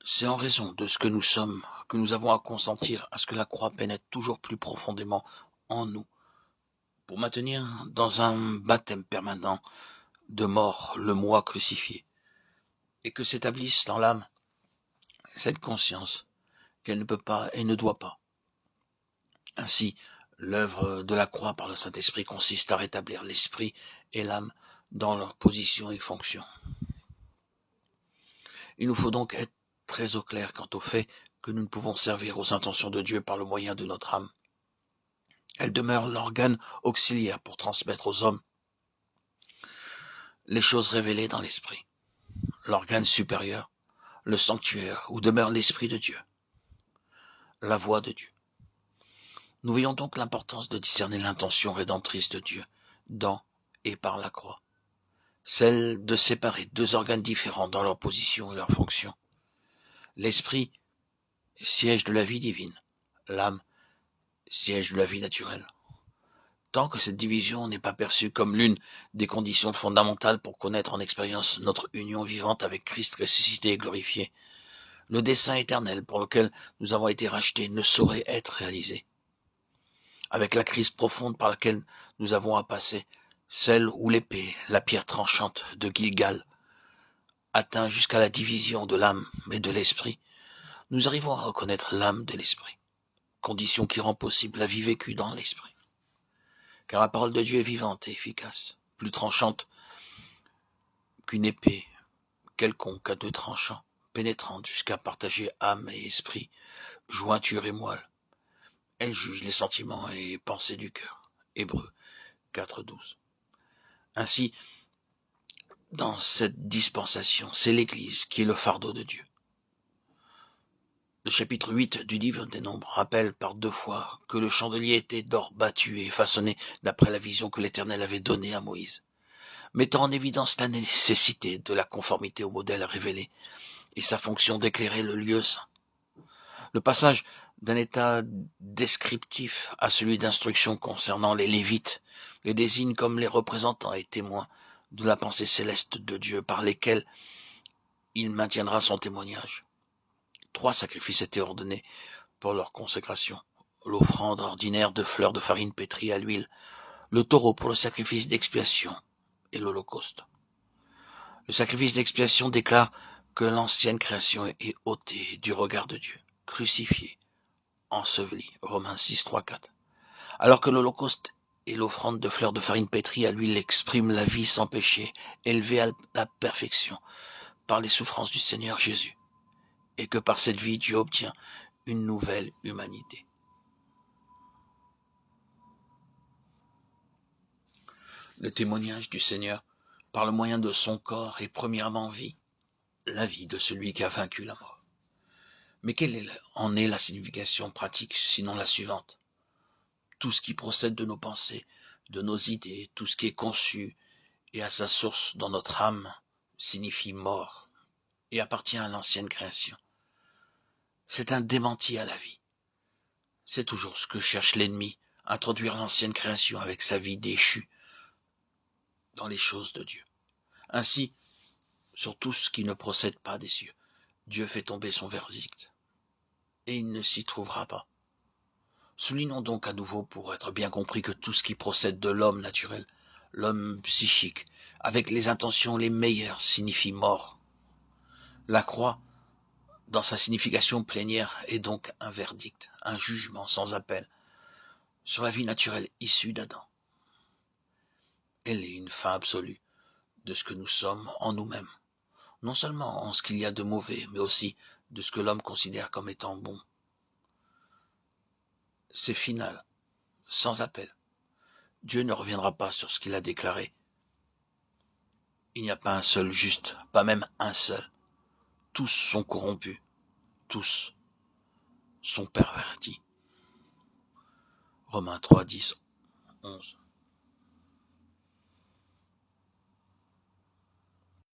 C'est en raison de ce que nous sommes que nous avons à consentir à ce que la croix pénètre toujours plus profondément en nous, pour maintenir dans un baptême permanent de mort le moi crucifié, et que s'établisse dans l'âme cette conscience qu'elle ne peut pas et ne doit pas. Ainsi, l'œuvre de la croix par le Saint-Esprit consiste à rétablir l'esprit et l'âme dans leur position et fonction. Il nous faut donc être très au clair quant au fait que nous ne pouvons servir aux intentions de Dieu par le moyen de notre âme. Elle demeure l'organe auxiliaire pour transmettre aux hommes les choses révélées dans l'esprit. L'organe supérieur, le sanctuaire où demeure l'esprit de Dieu, la voix de Dieu. Nous voyons donc l'importance de discerner l'intention rédemptrice de Dieu dans et par la croix. Celle de séparer deux organes différents dans leur position et leur fonction. L'esprit, siège de la vie divine. L'âme, siège de la vie naturelle. Tant que cette division n'est pas perçue comme l'une des conditions fondamentales pour connaître en expérience notre union vivante avec Christ ressuscité et glorifié, le dessein éternel pour lequel nous avons été rachetés ne saurait être réalisé. Avec la crise profonde par laquelle nous avons à passer, celle où l'épée, la pierre tranchante de Gilgal, atteint jusqu'à la division de l'âme et de l'esprit, nous arrivons à reconnaître l'âme de l'esprit, condition qui rend possible la vie vécue dans l'esprit. Car la parole de Dieu est vivante et efficace, plus tranchante qu'une épée quelconque à deux tranchants, pénétrante jusqu'à partager âme et esprit, jointure et moelle. Elle juge les sentiments et pensées du cœur. Hébreux 4.12. Ainsi, dans cette dispensation, c'est l'Église qui est le fardeau de Dieu. Le chapitre 8 du livre des Nombres rappelle par deux fois que le chandelier était d'or battu et façonné d'après la vision que l'Éternel avait donnée à Moïse, mettant en évidence la nécessité de la conformité au modèle révélé et sa fonction d'éclairer le lieu saint. Le passage d'un état descriptif à celui d'instruction concernant les Lévites les désigne comme les représentants et témoins de la pensée céleste de Dieu par lesquels il maintiendra son témoignage. 3 sacrifices étaient ordonnés pour leur consécration. L'offrande ordinaire de fleurs de farine pétrie à l'huile, le taureau pour le sacrifice d'expiation et l'holocauste. Le sacrifice d'expiation déclare que l'ancienne création est ôtée du regard de Dieu, crucifiée, ensevelie, Romains 6, 3, 4. Alors que l'holocauste et l'offrande de fleurs de farine pétrie à l'huile expriment la vie sans péché, élevée à la perfection par les souffrances du Seigneur Jésus, et que par cette vie Dieu obtient une nouvelle humanité. Le témoignage du Seigneur, par le moyen de son corps, est premièrement vie, la vie de celui qui a vaincu la mort. Mais quelle en est la signification pratique, sinon la suivante ? Tout ce qui procède de nos pensées, de nos idées, tout ce qui est conçu et à sa source dans notre âme, signifie mort et appartient à l'ancienne création. C'est un démenti à la vie. C'est toujours ce que cherche l'ennemi, introduire l'ancienne création avec sa vie déchue dans les choses de Dieu. Ainsi, sur tout ce qui ne procède pas des cieux, Dieu fait tomber son verdict, et il ne s'y trouvera pas. Soulignons donc à nouveau, pour être bien compris, que tout ce qui procède de l'homme naturel, l'homme psychique, avec les intentions les meilleures, signifie mort. La croix, dans sa signification plénière, est donc un verdict, un jugement sans appel, sur la vie naturelle issue d'Adam. Elle est une fin absolue de ce que nous sommes en nous-mêmes, non seulement en ce qu'il y a de mauvais, mais aussi de ce que l'homme considère comme étant bon. C'est final, sans appel. Dieu ne reviendra pas sur ce qu'il a déclaré. Il n'y a pas un seul juste, pas même un seul. Tous sont corrompus, tous sont pervertis. Romains 3, 10, 11.